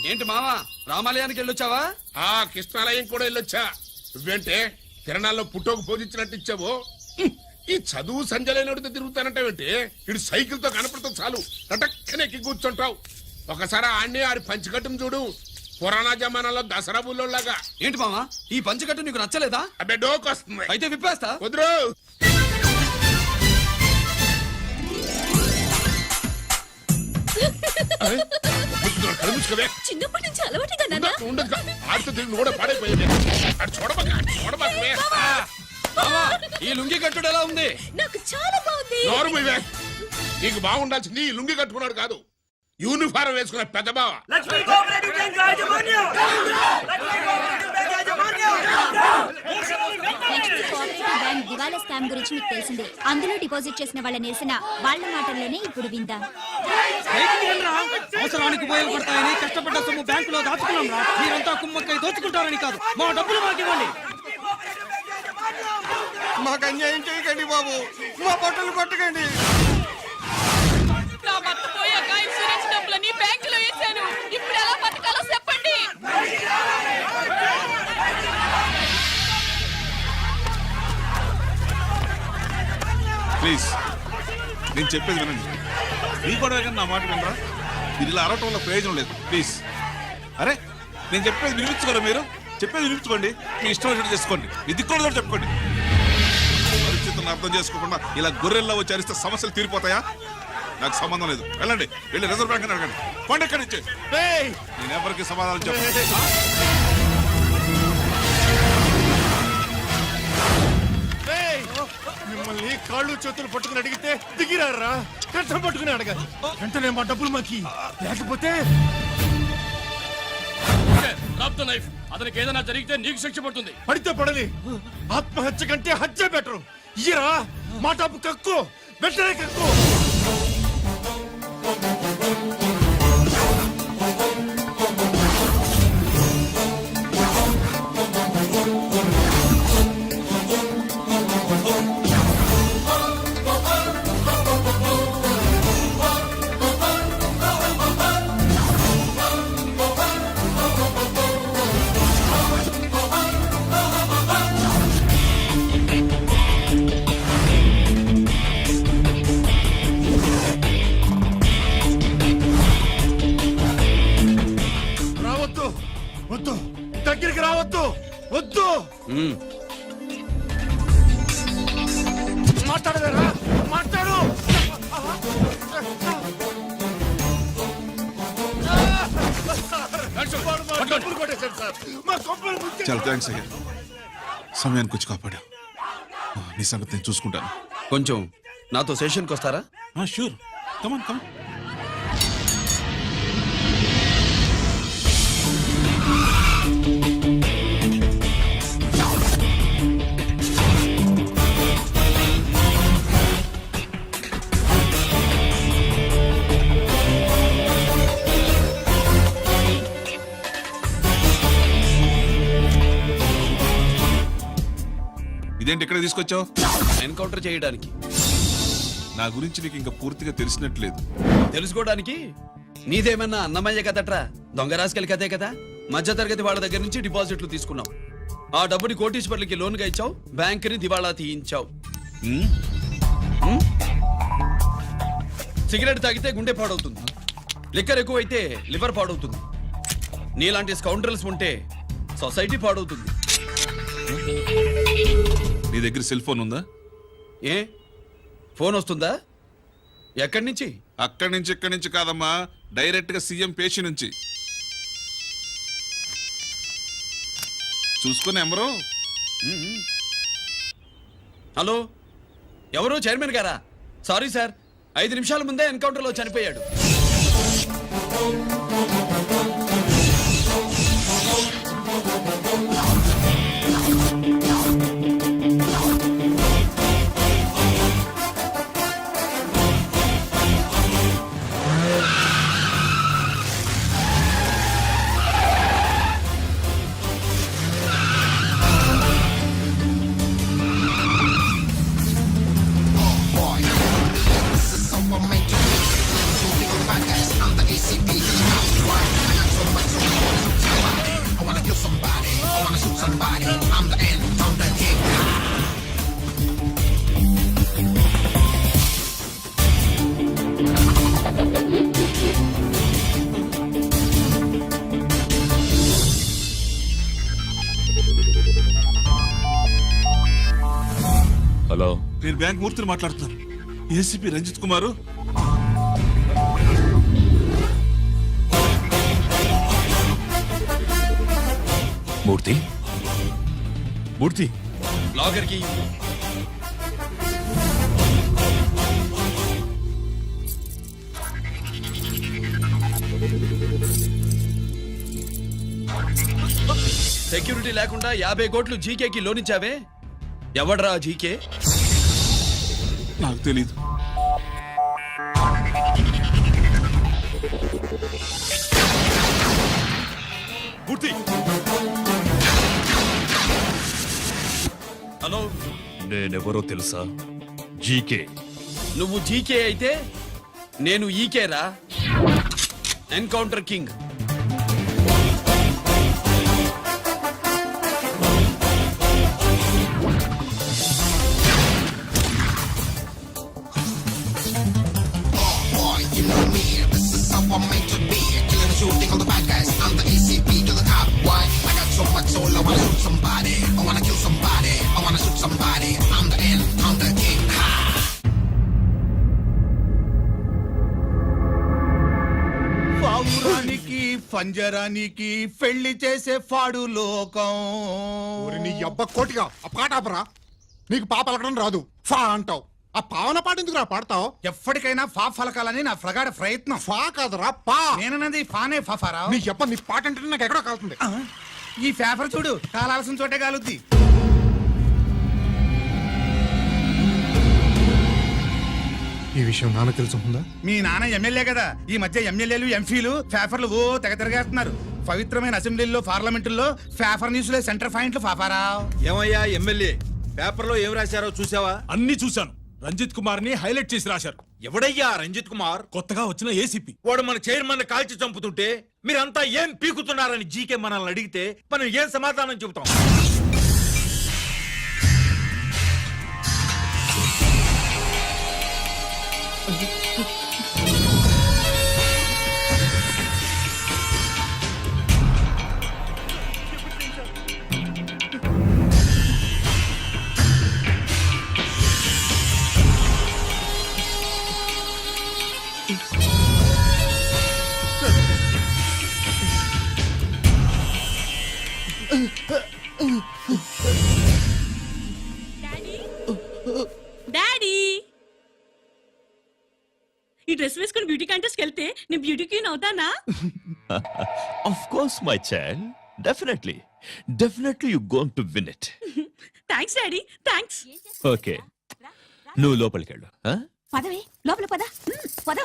ఏంటి మావా రామాలయానికి వెళ్ళొచ్చావా? ఆ కృష్ణాలయం కూడా వెళ్ళొచ్చా. నువ్వేంటే తిరణాల్లో పుట్టోకు పోజించినట్టు ఇచ్చావు. ఈ చదువు సంజలైనడితో తిరుగుతానంటావేంటి? ఇటు సైకిల్ తో కనపడతా చాలు టటక్కనెక్కి కూర్చుంటావు. ఒకసారి ఆడిని ఆడి పంచకట్టును చూడు, పురాణ జమానాలో దసరా బుల్లోలాగా. ఏంటి మావా ఈ పంచకట్టు నీకు నచ్చలేదా? అబ్బే డోకు వస్తుంది. అయితే విప్పేస్తా. కుదురు. చిన్నప్పటి నుంచి అలవాటుగా నాన్న. ఉండదు ఆడితో తిరిగి కూడా పాడైపోయింది. అటు చూడబాకవే. ఈ లుంగి కట్టుడు ఎలా ఉంది? నాకు చాలా బాగుంది. నోరు మూయవే. నీకు బాగుండాల్సింది ఈ లుంగి కట్టుకున్నాడు కాదు, యూనిఫారం వేసుకున్న పెద్ద బావ. బ్యాంక్ దివాలా స్కామ్ గురించి మీకు తెలిసిందే. అందులో డిపాజిట్ చేసిన వాళ్ళ నిరసన వాళ్ళ మాటల్లోనే ఇప్పుడు విందాం. అవసరానికి ఉపయోగపడతాయని కష్టపడ్డ సొమ్ము బ్యాంకులో దాచుకున్నాం రా. మీరంతా కుమ్మక్కై దోచుకుంటారని కాదు, మా డబ్బులు మాకివ్వండి. మాకు అన్యాయం చేయకండి బాబు, మా బట్టలు కొట్టకండి. నా భర్త పోయాక ఇన్సూరెన్స్ డబ్బులని బ్యాంకులో వేశాను. ఇప్పుడు ఎలా బతకాలో చెప్పండి. ప్లీజ్ నేను చెప్పేది వినండి. మీ కూడా నా మాట వినరా? మీరు ఇలా అరవటం వల్ల ప్రయోజనం లేదు. ప్లీజ్ అరే నేను చెప్పేది వినిపించుకోరా? మీరు చెప్పేది వినిపించుకోండి, మీ ఇష్టం వచ్చినట్టు చేసుకోండి, మీ దిక్కులో చెప్పుకోండి. పరిస్థితులను అర్థం చేసుకోకుండా ఇలా గొర్రెల్లో వచ్చి అరిస్తే సమస్యలు తీరిపోతాయా? నాకు సంబంధం లేదు. వెళ్ళండి, వెళ్ళి రిజర్వ్ బ్యాంక్ అడగండి. కొండ ఎక్కడి నుంచి నేను ఎవరికి సమాధానం చెప్పండి. మిమ్మల్ని కాళ్ళు చేతులు పట్టుకుని అడిగితే దిగిరారా, కష్టం పట్టుకుని అడగాలి. వెంటనే మా డబ్బులు మాకి, లేకపోతే అతనికి ఏదైనా జరిగితే నీకు శిక్ష పడుతుంది. పడితే పడని, ఆత్మహత్య కంటే హత్య బెటరు. ఇయ్యరా మా డబ్బు కక్కు, వెంటనే కక్కు. వద్దు, దగ్గరికి రావద్దు, వద్దు. మాట్లాడలేరా? మాట్లాడు. చాలా థ్యాంక్స్ అయ్యా, సమయానికి వచ్చి కాపాడా. నీ సంగతి నేను చూసుకుంటాను. కొంచెం నాతో సెషన్కి వస్తారా? షూర్, కమాన్ కమాన్. ఇదేంటి ఇక్కడ తీసుకొచ్చావు? ఎన్కౌంటర్ చేయడానికి. నా గురించి నీకు ఇంకా పూర్తిగా తెలిసినట్లేదు. తెలుసుకోవడానికి నీదేమన్నా అన్నమయ్య కదట్రా, దొంగ రాసుకెళ్ళి కదే కదా. మధ్యతరగతి వాళ్ళ దగ్గర నుంచి డిపాజిట్లు తీసుకున్నావు. ఆ డబ్బుని కోటీశ్వర్లకి లోన్గా ఇచ్చావు, బ్యాంకుని దివాళా తీయించావు. సిగరెట్ తాగితే గుండె పాడవుతుంది, లిక్కర్ ఎక్కువైతే లివర్ పాడవుతుంది. నీలాంటి స్కౌండ్రల్స్ ఉంటే సొసైటీ పాడవుతుంది. నీ దగ్గర సెల్ ఫోన్ ఉందా? ఏ ఫోన్ వస్తుందా? ఎక్కడి నుంచి? అక్కడి నుంచి ఇక్కడి నుంచి కాదమ్మా, డైరెక్ట్ గా సీఎం పేషి నుంచి. చూసుకుని ఎవరు? హలో, ఎవరు? చైర్మన్ గారా? సారీ సార్, 5 నిమిషాల ముందే ఎన్కౌంటర్లో చనిపోయాడు. I'm the ACP. నేను బ్యాంక్ మూర్తిని మాట్లాడుతున్నాను. ఏసీపీ రంజిత్ కుమారు. మూర్తి మూర్తి లాకర్ కి సెక్యూరిటీ లేకుండా 50 కోట్లు జీకేకి లోన్ ఇచ్చావే, ఎవడ్రా జీకే? నాకు తెలీదు. మూర్తి హలో, నేనెవరో తెలుసా? జీకే. నువ్వు జీకే అయితే నేను ఈకేరా, ఎన్కౌంటర్ కింగ్. పావురానికి పంజరానికి పెళ్లి చేసే ఫాడు లోకం. నీ అబ్బ కోటిగా ఆ పాట ఆపరా. నీకు పాప పలకడం రాదు, ఫా అంటావు. ఆ పావన పాట ఎందుకు రా పాడతావు? ఎప్పటికైనా ఫా ఫలకాలని నా ప్రగాఢ ప్రయత్నం. ఫా కాదురా పా. నేనన్నది ఫానే ఫాఫారావు. నీ అబ్బ నీ పాట అంటే నాకు ఎక్కడో కాలుతుంది. ఈ పేపర్ చూడు, కాలాల్సిన చోటే కాలుద్ది. ఈ విషయం నాన్న తెలుసుకుందా? మీ నాన్న ఎమ్మెల్యే కదా, ఈ మధ్య ఎమ్మెల్యేలు ఎంపీలు పేపర్లు ఓ తెగ తిరగేస్తున్నారు. పవిత్రమైన అసెంబ్లీల్లో పార్లమెంటుల్లో పేపర్ న్యూస్లే సెంటర్ పాయింట్లు ఫాఫారావు. ఏమయ్యా ఎమ్మెల్యే, పేపర్లో ఏం రాశారో చూసావా? అన్ని చూశాను. రంజిత్ కుమార్ ని హైలైట్ చేసి రాశారు. ఎవడయ్యా రంజిత్ కుమార్? కొత్తగా వచ్చిన ఏసీపీ. వాడు మన చైర్మన్ కాల్చి చంపుతుంటే మీరంతా ఏం పీకుతున్నారని జీకే మనల్ని అడిగితే మనం ఏం సమాధానం చెబుతాం? డాడీ, ఈ డ్రెస్ వేసుకుని బ్యూటీ కాంటెస్ట్ వెళ్తే నేను బ్యూటీ క్వీన్ అవుతానా? Of course my child, definitely you going to win it. Thanks daddy, thanks. Okay, నువ్వు లోపలికి వెళ్ళు. పదవే లోపల పద. పద.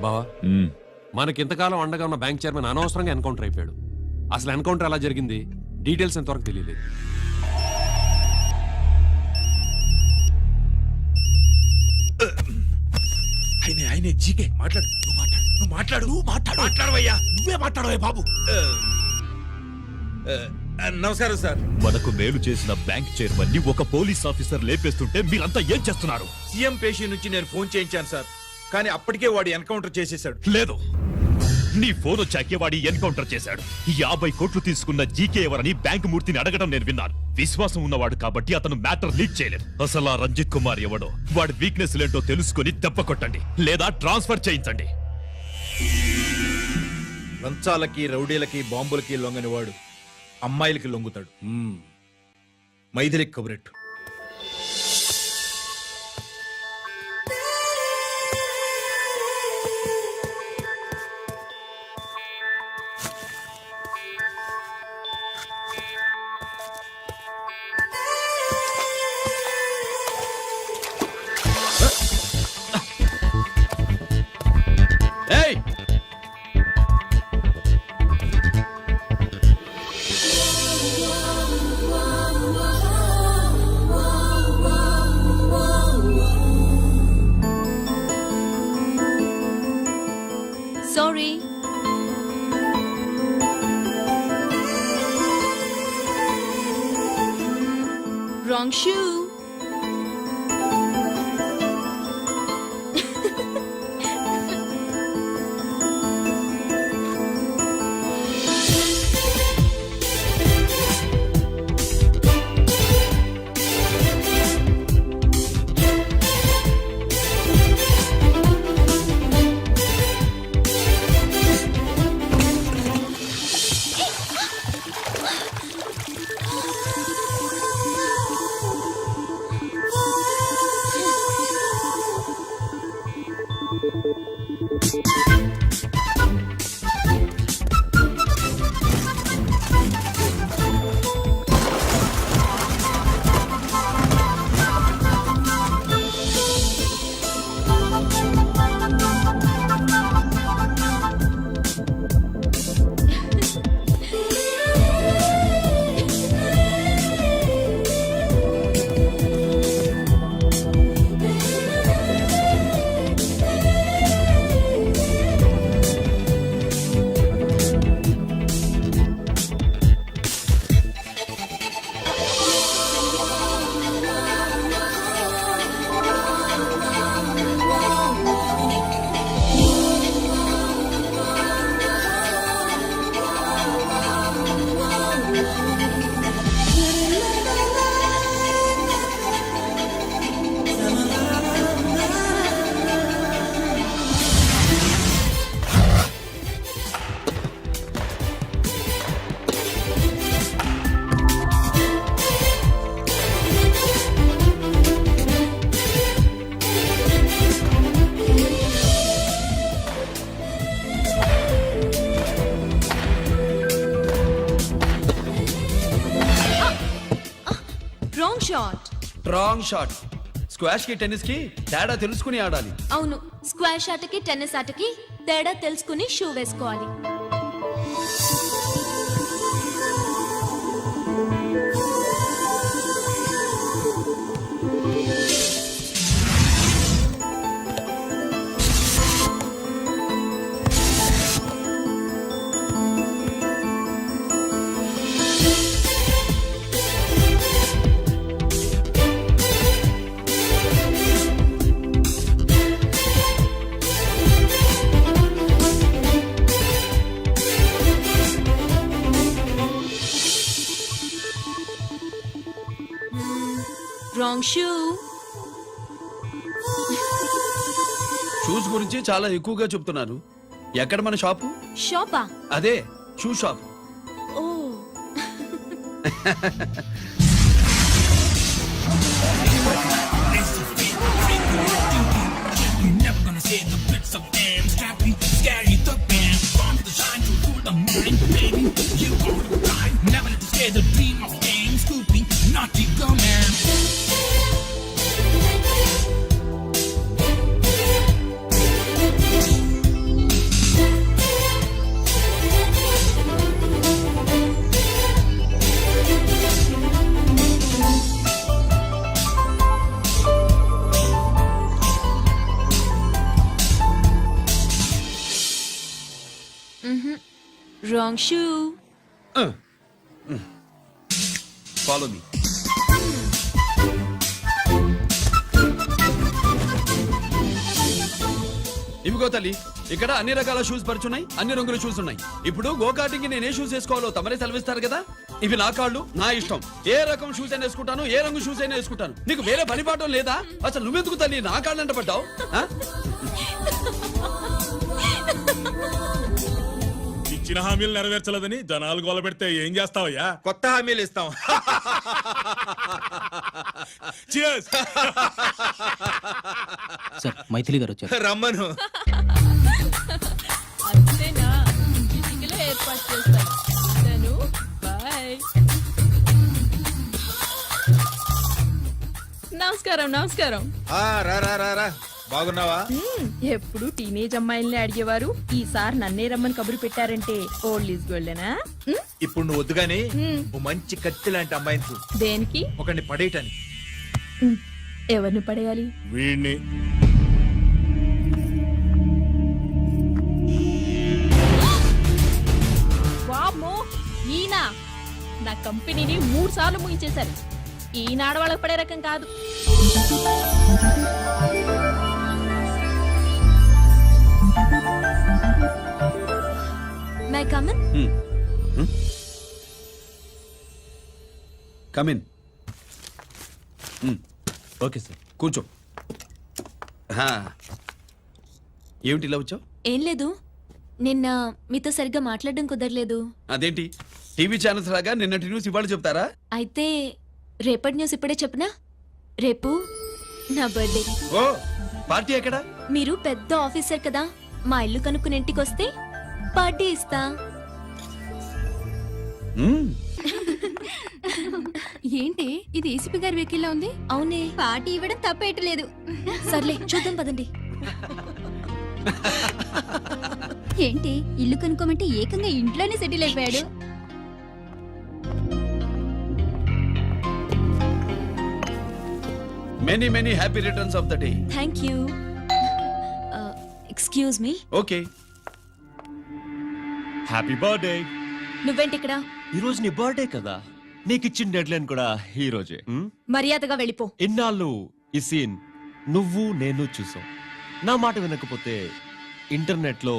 బావా, మనకి ఇంతకాలం అండగా ఉన్న బ్యాంక్ చైర్మన్ అనవసరంగా ఎన్కౌంటర్ అయిపోయాడు. అసలు ఎన్కౌంటర్ ఎలా జరిగింది, డీటెయిల్స్ ఎంతవరకు తెలియలేదు. ఆయనే జీకే. మాట్లాడు, మాట్లాడవయ్యా. నువ్వే మాట్లాడవే బాబు. నమస్కారం సార్. మనకు మేలు చేసిన బ్యాంక్ చైర్మన్ ని ఒక పోలీస్ ఆఫీసర్ లేపేస్తుంటే మీరంతా ఏం చేస్తున్నారు? సీఎం పేషీ నుంచి నేను ఫోన్ చేయించాను సార్, కానీ అప్పటికే వాడు ఎన్కౌంటర్ చేసేశాడు. లేదు, నీ ఫోన్ వచ్చాకే వాడి ఎన్కౌంటర్ చేశాడు. 50 కోట్లు తీసుకున్న జీకే ఎవరని బ్యాంకు మూర్తిని అడగడం నేను విన్నాను. విశ్వాసం ఉన్నవాడు కాబట్టి అతను మ్యాటర్ లీక్ చేయలేదు. అసలు ఆ రంజిత్ కుమార్ ఎవడో, వాడి వీక్నెస్ ఏంటో తెలుసుకుని దెబ్బ కొట్టండి, లేదా ట్రాన్స్ఫర్ చేయించండి. లంచాలకి, రౌడీలకి, బాంబులకి లొంగని వాడు అమ్మాయిలకి లొంగుతాడు. మైథిలి కబురెట్టు. ఏయ్, sorry. Wrong shoe. Wrong shot. Wrong shot. Squash కి టెన్నిస్ కి తేడా తెలుసుకుని ఆడాలి. అవును, స్క్వాష్ ఆటకి టెన్నిస్ ఆటకి తేడా తెలుసుకుని షూ వేసుకోవాలి. Wrong shoe. షూస్ గురించి చాలా ఎక్కువగా చెప్తున్నారు. ఎక్కడ మన షాపు? షాపా? అదే షూ షాప్. ఓ. Wrong shoe. Follow me. ఇవిగో తల్లి, ఇక్కడ అన్ని రకాల షూస్ పరుచున్నాయి, అన్ని రంగుల షూస్ ఉన్నాయి. ఇప్పుడు గోకాటింగ్ నేను ఏ షూస్ వేసుకోవాలో తమరే సెలవిస్తారు కదా. ఇవి నా కాళ్ళు, నా ఇష్టం. ఏ రకం షూస్ అయినా వేసుకుంటాను, ఏ రంగు షూస్ అయినా వేసుకుంటాను. నీకు వేరే పనిపాఠం లేదా? అసలు నువ్వెందుకు తల్లి నా కాళ్ళు అంట పడ్డావు? ఇచ్చిన హామీలు నెరవేర్చలేదని జనాలు గోల పెడితే ఏం చేస్తావయ్యా? కొత్త హామీలు ఇస్తాం. సార్ మైథిలి గారు వచ్చారు. రమ్మను. అంతేనా? చిటికలో ఏర్పాటు చేస్తాను. బాయ్. నమస్కారం. నమస్కారం. రా రా రా రా. బాగున్నావా? ఎప్పుడు టీనేజ్ అమ్మాయిల్ని అడిగేవారు, ఈసారి నన్నే రమ్మని కబురు పెట్టారంటే ఓల్డ్ ఈజ్ గోల్డెనా? ఇప్పుడు నువ్వు వద్దు గానీ ఓ మంచి కత్తి లాంటి అమ్మాయిని చూడు. దేనికి? ఒకరిని పడేయటానికి. ఎవరిని పడేయాలి? వీడిని. వామ్మో, ఈయన నా కంపెనీని 3 సార్లు ముగించేశారు. ఈయన ఆడవాళ్ళకి పడే రకం కాదు. My come on. Come in. Okay sir. కూర్చో. హా. ఏమిటి ఇలా వచ్చావు? ఏం లేదు, నిన్న మీతో సరిగ్గా మాట్లాడడం కుదరలేదు. అదేంటి టీవీ ఛానల్స్ లాగా నిన్నటి న్యూస్ ఇవాళ చెప్తారా? అయితే రేపటి న్యూస్ ఇప్పుడే చెప్పనా? రేపు నా బర్త్డే. ఓ, పార్టీ ఎక్కడ? మీరు పెద్ద ఆఫీసర్ కదా, మా ఇల్లు కనుక్కుని ఇంటికి వస్తే పార్టీ ఇస్తా. ఏంటి ఇది ఏసీపీ గారి వెహికల్లా ఉంది? అవునే, పార్టీ ఇవ్వడం తప్పేయట్లేదు. సర్లే చూద్దాం పదండి. ఏంటి ఇల్లు కనుక్కోమంటే ఏకంగా ఇంట్లోనే సెటిల్ అయిపోయాడు. Many many happy returns of the day. Thank you. Excuse me, okay. Happy birthday. నువ్వేంటి ఇక్కడ? ఈ రోజు నీ బర్త్డే కదా, నీకు ఇచ్చిన డెడ్ లైన్ కూడా ఈ రోజే. మర్యాదగా వెళ్ళిపో. ఇన్నాళ్ళు ఈ సీన్ నువ్వు నేను చూసాం. నా మాట వినకపోతే ఇంటర్నెట్ లో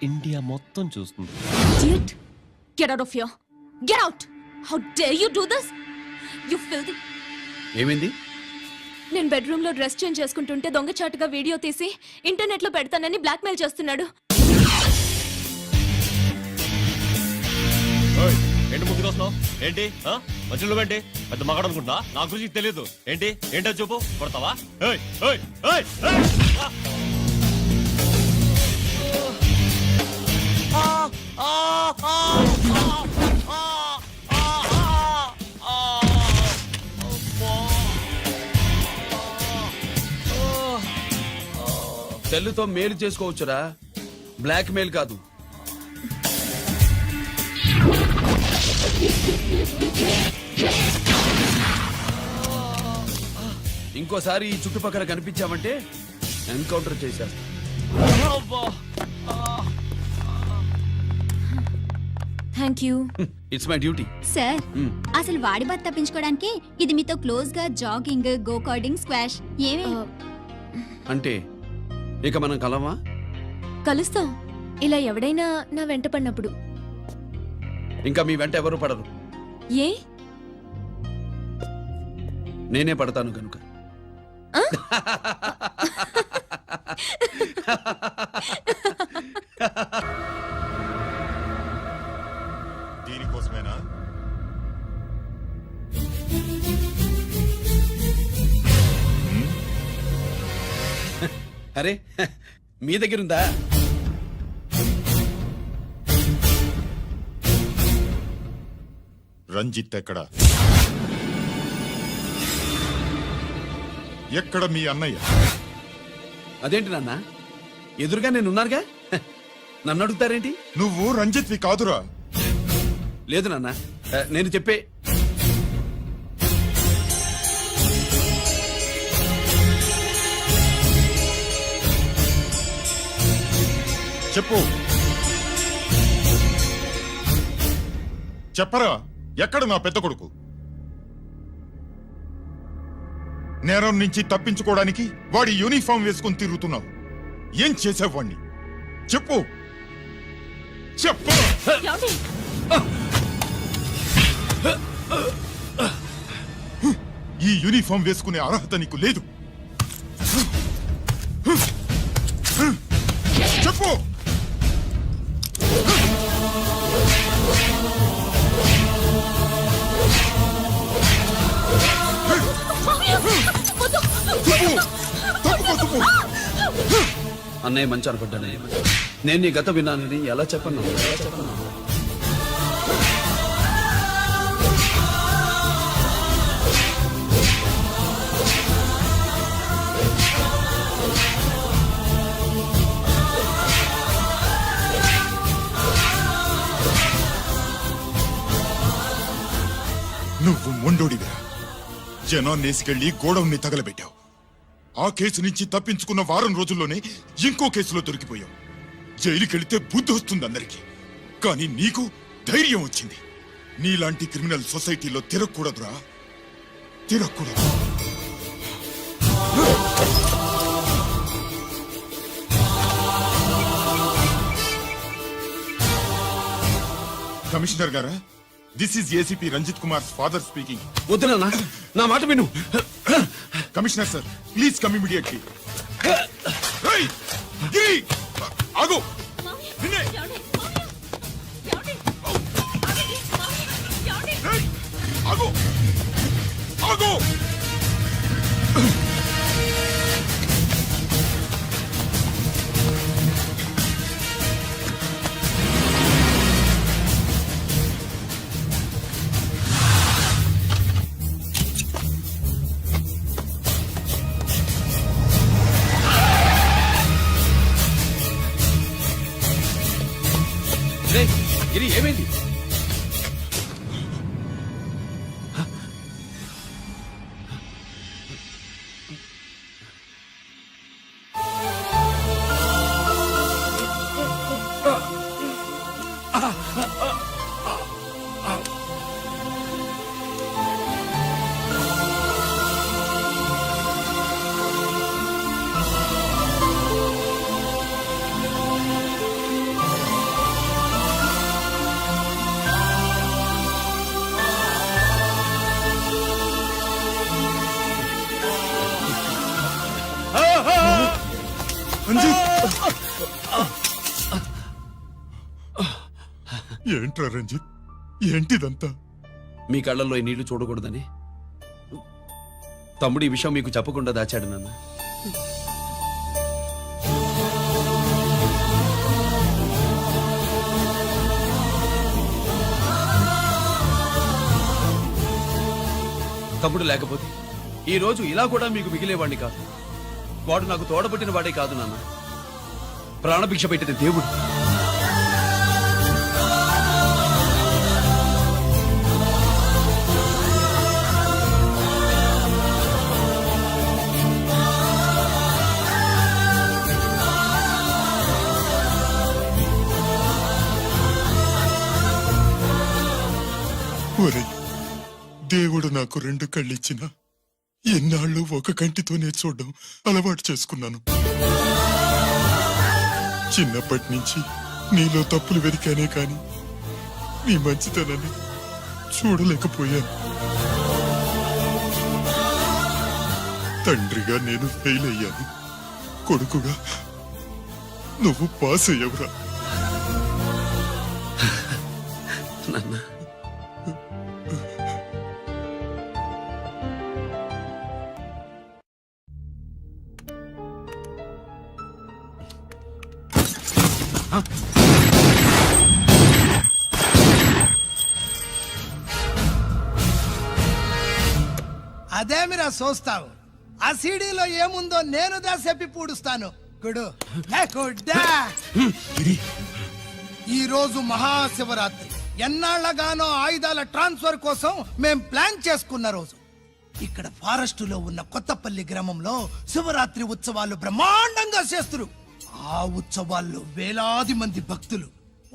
ఇండియా మొత్తం చూస్తుంది. Idiot! Get out of here. Get out! How dare you do this? You filthy. ఏమైంది? నేను బెడ్రూమ్ లో డ్రెస్ చేంజ్ చేసుకుంటుంటే దొంగచాటుగా వీడియో తీసి ఇంటర్నెట్ లో పెడతానని బ్లాక్మెయిల్ చేస్తున్నాడు. ఏంటి ముగ్గురు వస్తున్నావు? ఏంటి మధ్యలో ఏంటి? పెద్ద మగాడు అనుకుంటా, నా గురించి తెలియదు. ఏంటి ఏంటో చెప్పు, కొడతావా? ఏయ్, ఏయ్, ఏయ్, ఏయ్! సెల్లుతో మేలు చేసుకోవచ్చురా, బ్లాక్ మెయిల్ కాదు. ఇంకోసారి ఈ చుట్టుపక్కల కనిపించామంటే ఎన్కౌంటర్ చేశారు. Thank you. It's my duty. Sir అసలు వాడి బాధ తప్పించుకోవడానికి ఇది మీతో క్లోజ్ గా జాగింగ్, గో కార్డింగ్, స్క్వాష్ ఏమే అంటే ఇక మనం కలవా? కలుస్తాం, ఇలా ఎవడైనా నా వెంట పడినప్పుడు. ఇంకా మీ వెంట ఎవరు పడరు, ఏ? నేనే పడతాను కనుక. దీనికోసమేనా? అరే మీ దగ్గరుందా? రంజిత్ ఎక్కడ? ఎక్కడ మీ అన్నయ్య? అదేంటి నాన్న, ఎదురుగా నేనున్నానుగా, నన్ను అడుగుతారేంటి? నువ్వు రంజిత్వి కాదురా. లేదు నాన్న, నేను చెప్పే. చెప్పు, చెప్పరా, ఎక్కడ నా పెద్ద కొడుకు? నేరం నుంచి తప్పించుకోవడానికి వాడి యూనిఫామ్ వేసుకుని తిరుగుతున్నావు. ఏం చేసావు వాణ్ణి? చెప్పు, చెప్పు. ఏమండి? ఈ యూనిఫామ్ వేసుకునే అర్హత నీకు లేదు. చెప్పు. అన్నయ్య మంచి అనుకుంటానే, నేను నీ గత విన్నానని ఎలా చెప్పను? నువ్వు మొండోడివిరా. జనాన్నేసుకెళ్లి గోడౌన్ని తగలబెట్టావు. ఆ కేసు నుంచి తప్పించుకున్న వారం రోజుల్లోనే ఇంకో కేసులో దొరికిపోయావు. జైలుకెళ్తే బుద్ధి వస్తుంది అందరికీ, కానీ నీకు ధైర్యం వచ్చింది. నీలాంటి క్రిమినల్ సొసైటీలో తిరగకూడదురా, తిరగకూడదు. కమిషనర్ గారా, this is ACP Ranjith Kumar father speaking. వద్దు నాన్న, నా మాట విను. Commissioner sir, please come immediately. ఆగు. నిన్నే. ఏయ్, ఆగు. ఆగు. గిరి ఏమైంది? ఏంట్రా రంజిత్, ఏంటిదంతా? మీ కళ్ళల్లో ఈ నీళ్లు చూడకూడదని తమ్ముడు ఈ విషయం మీకు చెప్పకుండా దాచాడు నాన్న. తమ్ముడు లేకపోతే ఈ రోజు ఇలా కూడా మీకు మిగిలేవాడిని కాదు. వాడు నాకు తోడబుట్టిన వాడే కాదు నాన్న, ప్రాణభిక్ష పెట్టిన దేవుడు. ఒరేయ్, దేవుడు నాకు 2 కళ్ళిచ్చిన ఎన్నాళ్ళు ఒక కంటితోనే చూడడం అలవాటు చేసుకున్నాను. చిన్నప్పటి నుంచి నీలో తప్పులు వెతికానే కాని నీ మంచితనాన్ని చూడలేకపోయాను. తండ్రిగా నేను ఫెయిల్ అయ్యాను, కొడుకుగా నువ్వు పాస్ అయ్యవురా. నాన్న అదేమిరా చూస్తావు? ఆ సీడీలో ఏముందో నేను చెప్పి పూడుస్తాను. గుడు గుడ్డా. ఈ రోజు మహాశివరాత్రి. ఎన్నాళ్లగానో ఆయుధాల ట్రాన్స్ఫర్ కోసం మేం ప్లాన్ చేసుకున్న రోజు. ఇక్కడ ఫారెస్ట్ లో ఉన్న కొత్తపల్లి గ్రామంలో శివరాత్రి ఉత్సవాలు బ్రహ్మాండంగా చేస్తున్నారు. ఆ ఉత్సవాల్లో వేలాది మంది భక్తులు.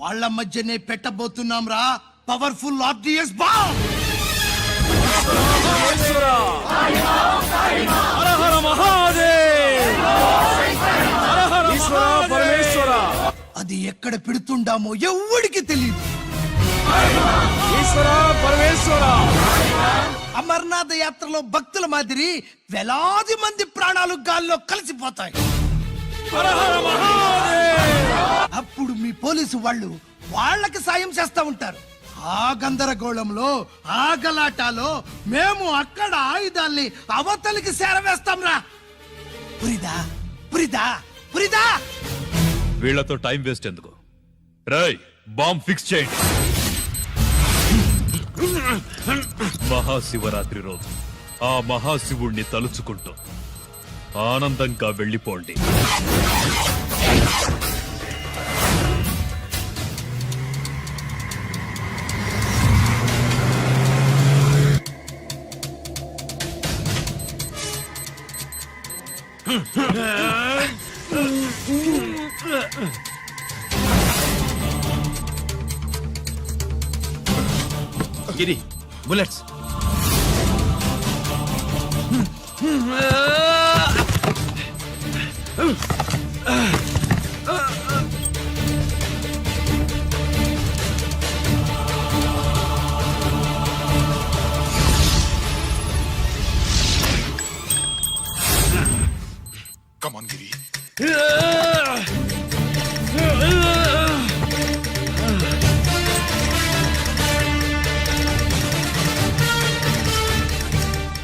వాళ్ళ మధ్యనే పెట్టబోతున్నాం రా పవర్ఫుల్ ఆర్డిఎస్ బాంబ్. అది ఎక్కడ పెడుతుండామో ఎవ్వడికి తెలియదు. అమర్నాథ్ యాత్రలో భక్తుల మాదిరి వేలాది మంది ప్రాణాలు గాల్లో కలిసిపోతాయి. అప్పుడు మీ పోలీసు వాళ్ళు వాళ్ళకి సాయం చేస్తా ఉంటారు. ఆ గందరగోళంలో ఆ గలాటాలో మేము అక్కడ ఆయుధాల్ని అవతలికి చేరవేస్తాం రా. పురిదా పురిదా పురిదా. వీళ్లతో టైం వేస్ట్ ఎందుకు? రై బాంబ్ ఫిక్స్ చేయండి. మహాశివరాత్రి రోజు ఆ మహాశివుణ్ణి తలుచుకుంటూ ఆనందంగా వెళ్ళిపోండి. గిరి bullets. Come on, Giri.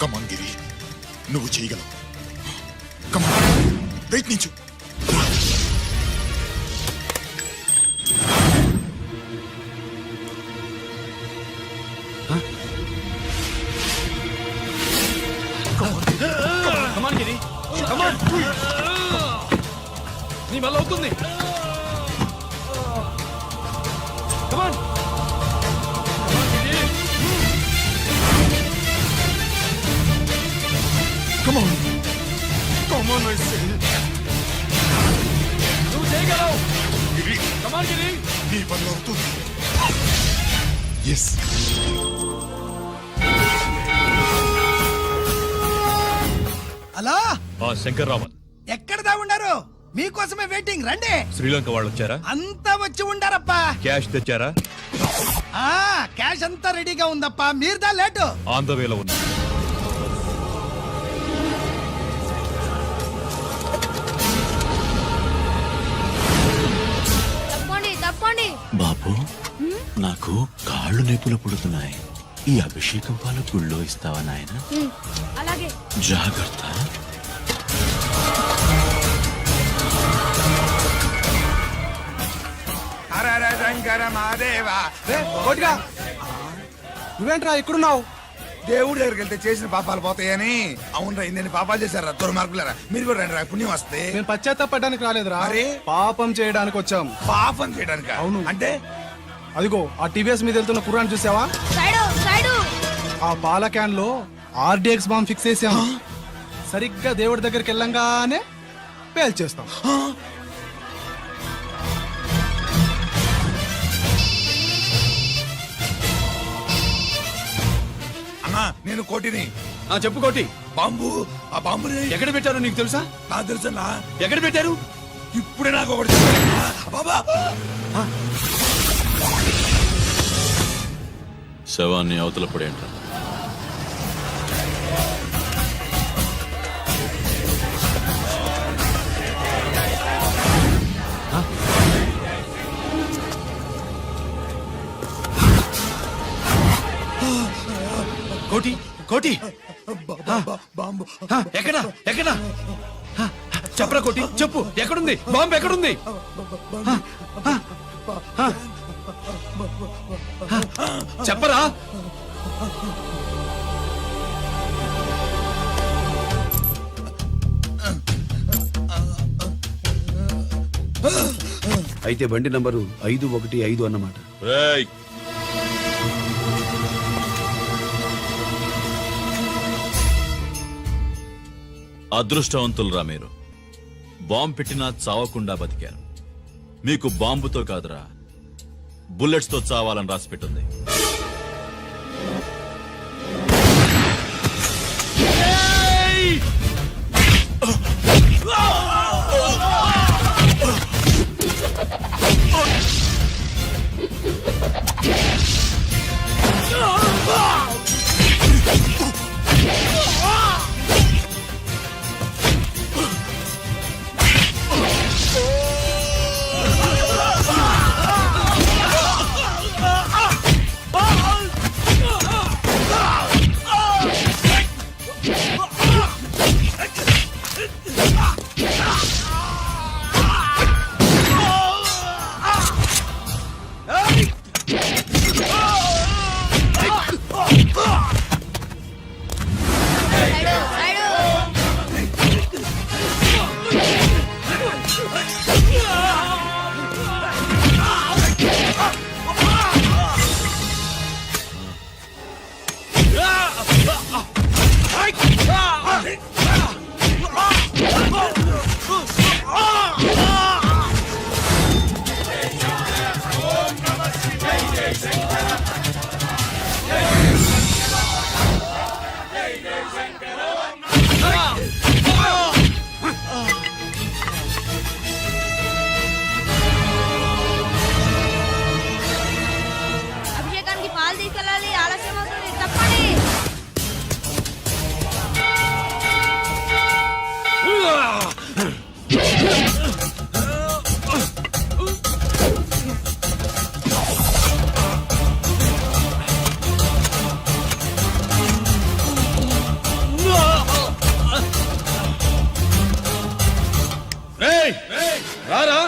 Come on, Giri. నువ్వు చేయగలవు. Come on. రైట్ నుంచి. Come on, Giri. Come on. నీ వల్ల అవుతుంది. Come on. నువ్వు చేయగలవు. Come on, గిరి. నీ పని అవుతుంది. ఎస్. హలో, శంకర్ రావన్, ఎక్కడ దా ఉన్నారు? మీకోసమే వెయిటింగ్, రండి. శ్రీలంక వాళ్ళు వచ్చారా? అంతా వచ్చి ఉండారప్పా. క్యాష్ తెచ్చారా? క్యాష్ అంతా రెడీగా ఉందప్పా, మీరు దా లేటు. ఆన్ ద వేలో ఉంది. తప్పండి తప్పండి. బాబు, నాకు కాళ్ళు నొప్పులు పుడుతున్నాయి. ఈ అభిషేకం పాలు గుళ్ళో ఇస్తావా నాయన? అలాగే. జాగ్రత్త. హర శంకర మహాదేవా. నువ్వేంట్రా ఇక్కడున్నావు? దేవుడి దగ్గరికి వెళ్తే చేసిన పాపాలు పోతాయని. అవునరా, ఇన్ని పాపాలు చేశారా దుర్మార్గులరా. మీరు కూడా రండి రా, పుణ్యం వస్తే. మేము పశ్చాత్తాపడడానికి రాలేదురా, మరి? పాపం చేయడానికి వచ్చాం. పాపం చేయడానికి? అవును. అంటే అదిగో ఆ టీవీఎస్ మీద వెళ్తున్న కుర్రాన్ని చూసావా? ఆ పాల క్యాన్ లో ఆర్డిఎక్స్ బాంబ్ ఫిక్స్ చేసాం. సరిగ్గా దేవుడి దగ్గరికి వెళ్ళంగానే పేల్చేస్తాం. అన్నా, నేను కోటిని. చెప్పు కోటి. బాంబు, ఆ బాంబుని ఎక్కడ పెట్టారు నీకు తెలుసా? నాకు తెలుసన్నా. ఎక్కడ పెట్టారు? ఇప్పుడే నాకు ఒకటి చెప్పారన్నా. బాబా, శవాన్ని అవతల పడేంట్రా. కోటి కోటి బాంబు ఎక్కడ ఎక్కడ చెప్పరా కోటి, చెప్పు. ఎక్కడుంది బాంబు? ఎక్కడుంది? చెప్పరా. అయితే బండి నంబరు 515 అన్నమాట. అదృష్టవంతులరా మీరు. బాంబు పెట్టినా చావకుండా బతికారు. మీకు బాంబుతో కాదురా, బుల్లెట్స్ తో చావాలని రాసి పెట్టింది. అభిషేకానికి పాలు తీసుకెళ్ళాలి, ఆలస్యం అవుతుంది. తప్పండి. రారా.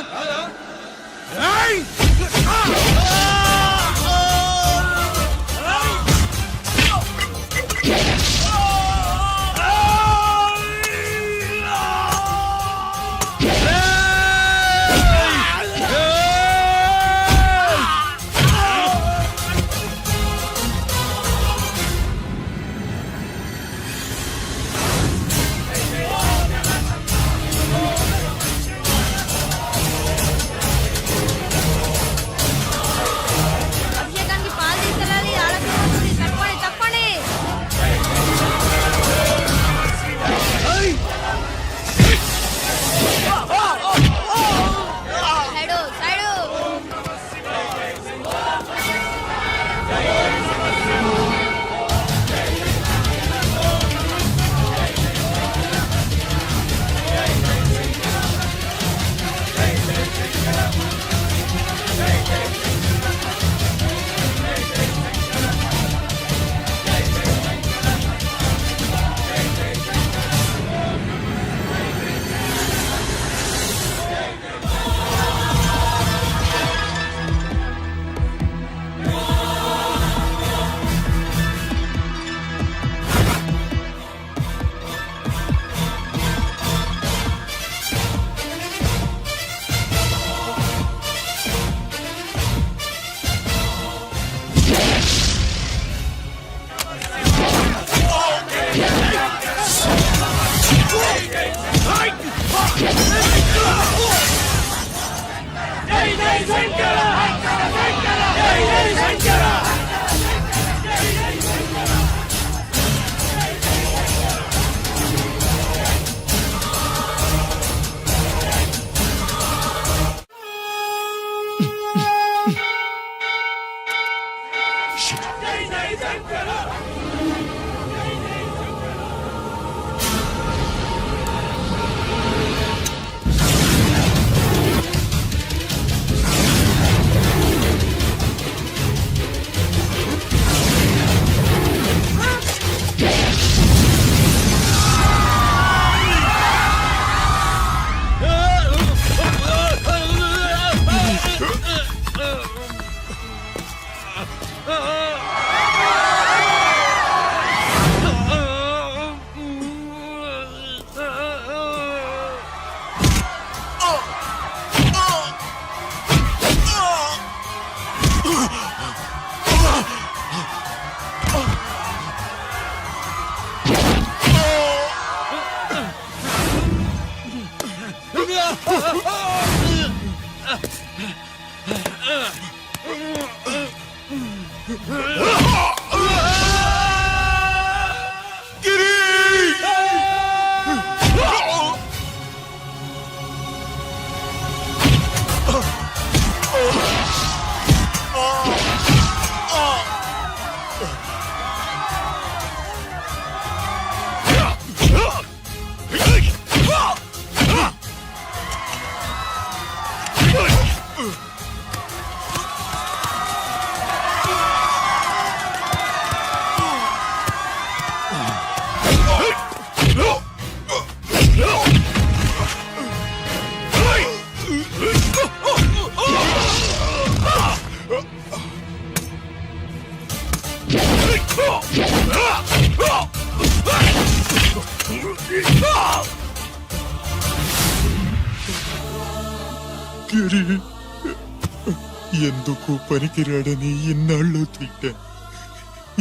ఎందుకు పనికిరాడని ఇన్నాళ్ళు తిట్టా.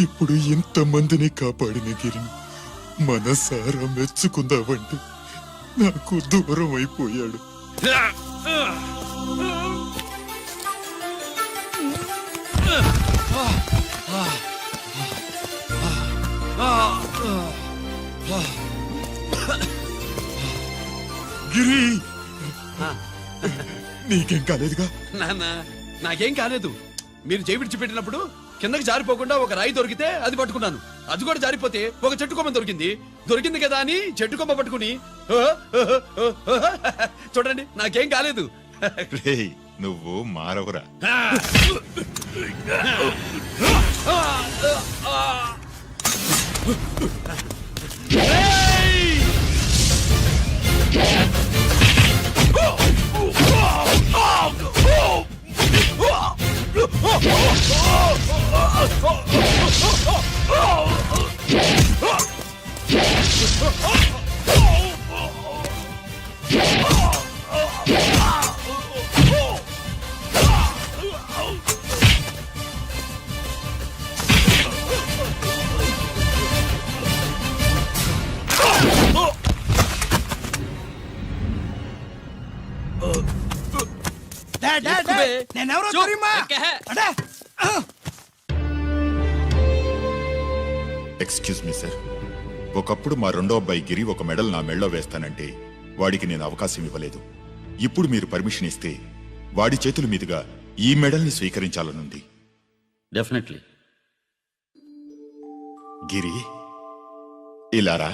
ఇప్పుడు ఇంతమందిని కాపాడిన గిరిని మనసారా మెచ్చుకుందామంటే నాకు దూరం అయిపోయాడు. గిరి, నీకేం కాలేదుగా? నాన్న నాకేం కాలేదు. మీరు చేయి విడిచిపెట్టినప్పుడు కిందకి జారిపోకుండా ఒక రాయి దొరికితే అది పట్టుకున్నాను. అది కూడా జారిపోతే ఒక చెట్టు కొమ్మ దొరికింది కదా అని చెట్టు కొమ్మ పట్టుకుని చూడండి నాకేం కాలేదు. నువ్వు మారవురా. నేనెవరో తెలియమా? అడే! ఎక్స్క్యూజ్ మీ సార్, ఒకప్పుడు మా రెండో అబ్బాయి గిరి ఒక మెడల్ నా మెడలో వేస్తానంటే వాడికి నేను అవకాశం ఇవ్వలేదు. ఇప్పుడు మీరు పర్మిషన్ ఇస్తే వాడి చేతుల మీదుగా ఈ మెడల్ని స్వీకరించాలనుంది. డెఫినెట్లీ. గిరి, ఇలారా.